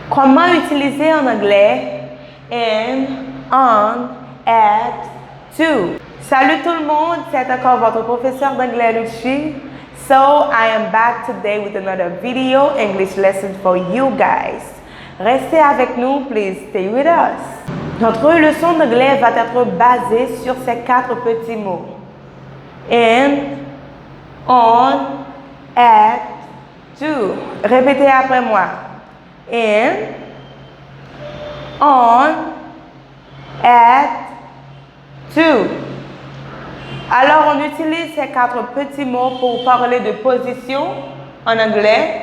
Comment utiliser en anglais in, on, at, to? Salut tout le monde, c'est encore votre professeur d'anglais Lucie. So I am back today with another video English lesson for you guys. Restez avec nous, please stay with us. Notre leçon d'anglais va être basée sur ces 4 petits mots. In, on, at, to. Répétez après moi. In, on, at, to. Alors, on utilise ces 4 petits mots pour parler de position en anglais.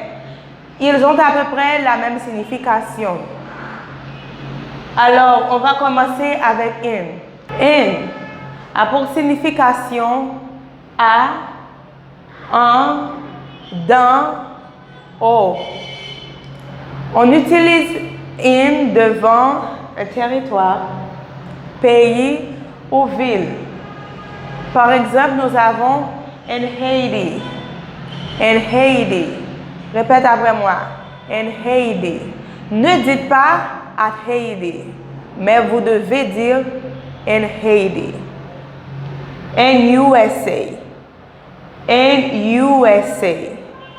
Ils ont à peu près la même signification. Alors, on va commencer avec in. In a pour signification à, en, dans, au. On utilise in devant un territoire, pays ou ville. Par exemple, nous avons in Haiti. In Haiti. Répète après moi. In Haiti. Ne dites pas at Haiti, mais vous devez dire in Haiti. In USA. In USA.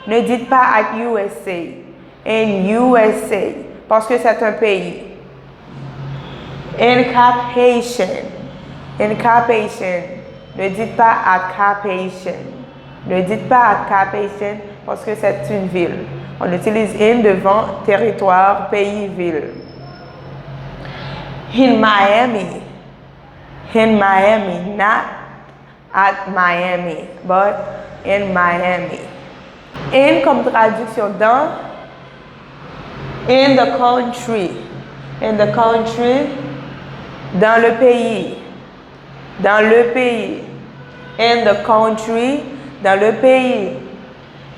Ne dites pas at USA. In USA. Parce que c'est un pays. In Cap Haitian. In Cap Haitian. Ne dites pas at Cap Haitian. Ne dites pas at Cap Haitian parce que c'est une ville. On utilise in devant territoire, pays, ville. In Miami. In Miami. Not at Miami, but in Miami. In comme traduction dans. In the country. In the country. Dans le pays. Dans le pays. In the country. Dans le pays.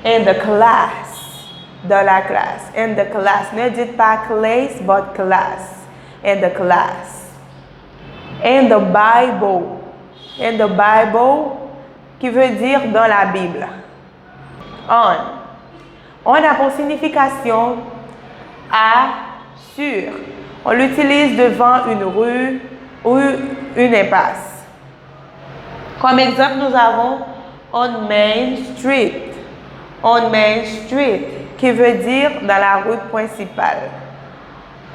In the class. Dans la classe. In the class. Ne dites pas class, but class. In the class. In the Bible. In the Bible, qui veut dire dans la Bible. On. On a pour signification à, sur. On l'utilise devant une rue ou une impasse. Comme exemple, nous avons on Main Street. On Main Street, qui veut dire dans la rue principale.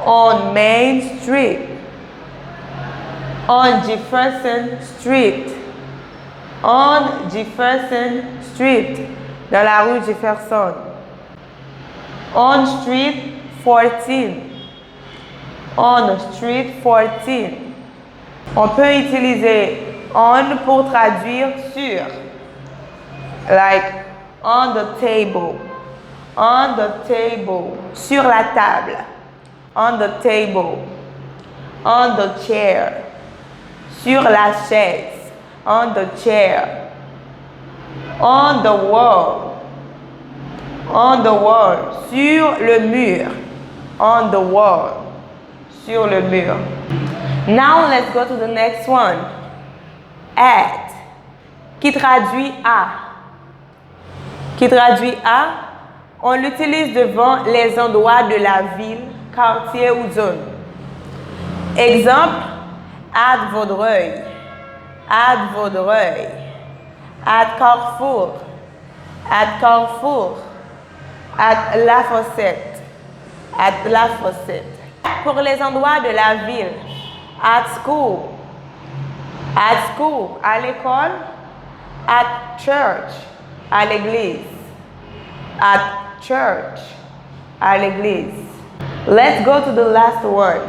On Main Street. On Jefferson Street. On Jefferson Street, dans la rue Jefferson. On Street 14. On Street 14. On peut utiliser on pour traduire sur. Like on the table. On the table. Sur la table. On the table. On the chair. Sur la chaise. On the chair. On the wall. On the wall. Sur le mur. On the wall. Sur le mur. Now let's go to the next one. At, qui traduit à. Qui traduit à, on l'utilise devant les endroits de la ville, quartier ou zone. Exemple, at Vaudreuil. At Vaudreuil. At Carrefour. At Carrefour. At La Fossette. At La Fossette. Pour les endroits de la ville, at school. At school, à l'école. At church, à l'église. At church, à l'église. Let's go to the last word.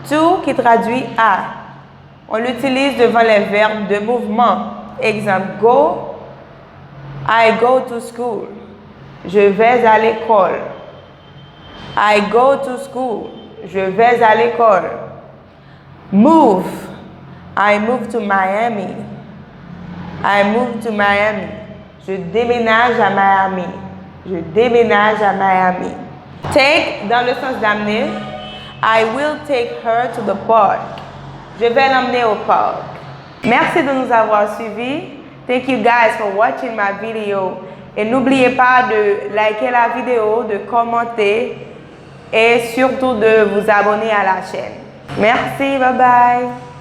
To, qui traduit à. On l'utilise devant les verbes de mouvement. Exemple, go. I go to school. Je vais à l'école. I go to school. Je vais à l'école. Move. I move to Miami. I move to Miami. Je déménage à Miami. Je déménage à Miami. Take, dans le sens d'amener. I will take her to the park. Je vais l'emmener au parc. Merci de nous avoir suivis. Thank you guys for watching my video. Et n'oubliez pas de liker la vidéo, de commenter et surtout de vous abonner à la chaîne. Merci, bye bye.